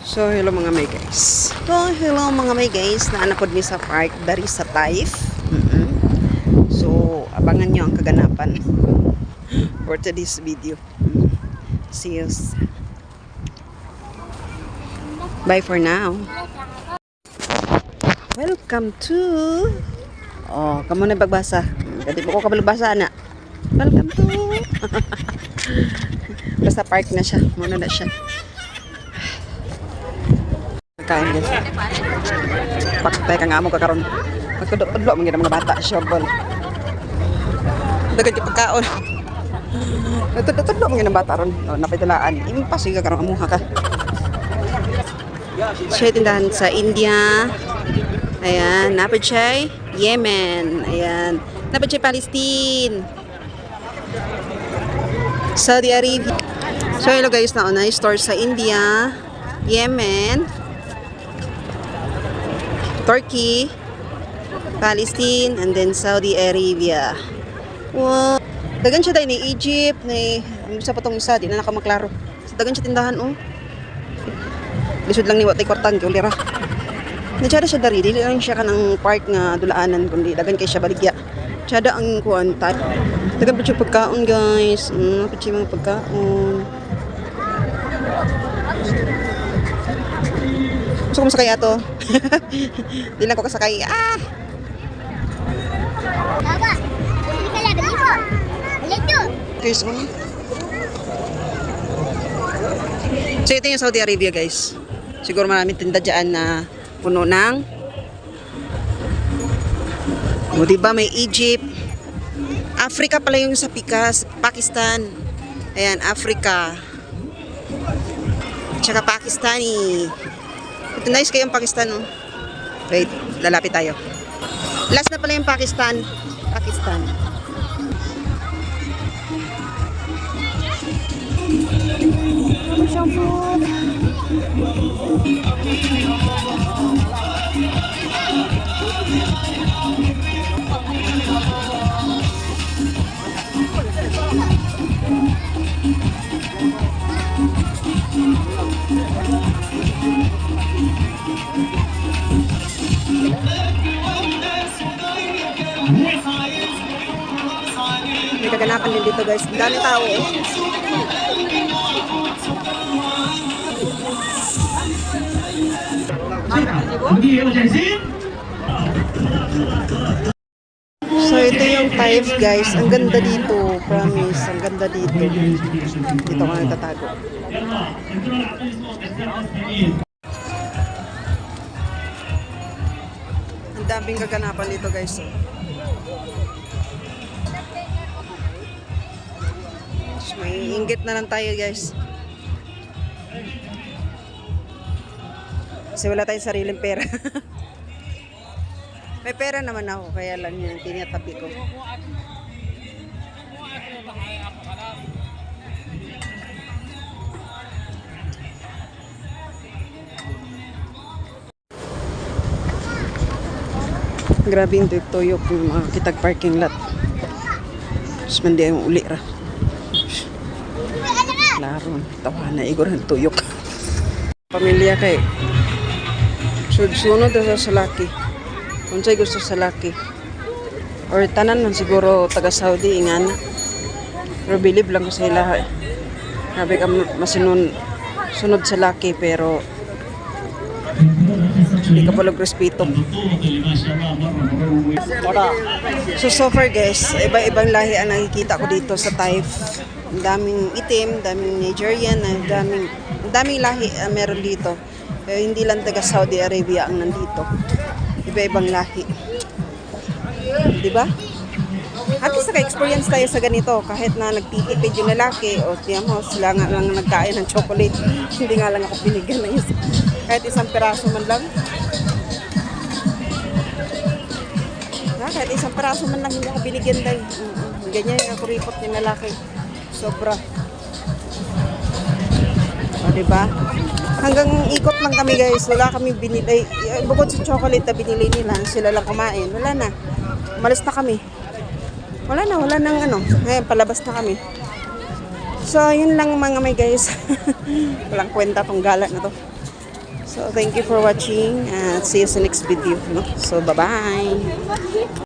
So, hello mga may guys. Naanapod mi sa park dari sa Taif. So, abangan nyo ang kaganapan for today's video. See you. Bye for now. Welcome to... Oh, kamo na pagbasa. Kasi po ko kabalubasa na. Welcome to... Basta park na siya. Muna na siya. Kain guys. Paktay ka nga mo kakaroon. Pagkudlo mga mga bata. Sure ball. Dagan yung pagkaon. Tutudlo mga bata ron. Napitalaan. Impasi ka karong amuha ka. Siya tindahan sa India. Ayan. Napad siya Yemen. Ayan. Napad siya Palestine. Saudi Arabia. So hello guys. Nauna store sa India. Yemen. Turkey, Palestine, and then Saudi Arabia. Wow. Dagan siya tayo ni Egypt, ni isa pa tong isa, di na nakamaklaro. So, dagan siya tindahan, oh. Lisod lang ni Watay Kwartang, kaya ulira. Nadyada siya dari, di lang siya ka ng park nga dulaanan, kundi dagan kay siya baligya. Tsada ang kuwan tayo. Dagan pa siya pagkaon, guys. Pa siya mga pagkaon. Gusto ko masakay ato. Di lang ko kasakay. Ah! Okay, so ito yung Saudi Arabia guys. Siguro maraming tinda dyan na puno ng o diba may Egypt. Africa pala yung sa Pikas, Pakistan. Ayan, Africa. Tsaka Pakistani. Ito nice kayong Pakistan, oh. Wait, lalapit tayo. Last na pala yung Pakistan. Pakistan. May kaganapan din dito guys. Ang dami tao eh. So ito yung Taif guys. Ang ganda dito. Promise. Ang ganda dito. Dito ka nagtatago. Ang daming kaganapan dito guys. May inggit na lang tayo guys. Kasi wala tayong sariling pera. May pera naman ako, kaya lang yun tinatabi ko. Grabe yung tuyok yung mga kitag parking lot. Tapos mandi yung uli ra. Laro, tawa na igor ng tuyok. Pamilya kay sunod sa laki. Kung sa'y gusto sa laki. Or tanan man siguro taga Saudi ingan. Pero believe lang ko sa ila. Grabe ka sunod sa laki pero hindi ka palag respeto. So far guys, iba-ibang lahi ang nakikita ko dito sa Taif. Ang daming itim, daming Nigerian, ang daming lahi meron dito. Pero hindi lang taga Saudi Arabia ang nandito. Iba-ibang lahi. Diba? At least naka-experience tayo sa ganito. Kahit na nagtitipid yung lalaki o tiyan mo, sila nga lang nagkain ng chocolate. Hindi nga lang ako binigyan ng isa. Kahit isang peraso man lang. Kahit isang peraso man lang hindi ako binigyan dahil. Ganyan yung kuripot yung lalaki. Sobra. O, diba? Hanggang ikot lang kami guys. Wala kami binili. Bukod sa chocolate na binili nila, sila lang kumain. Wala na. Malas na kami. Wala nang ano. Ngayon, palabas na kami. So, yun lang mga may guys. Walang kwenta tong gala na to. So, thank you for watching. At see you sa next video. No? So, bye-bye.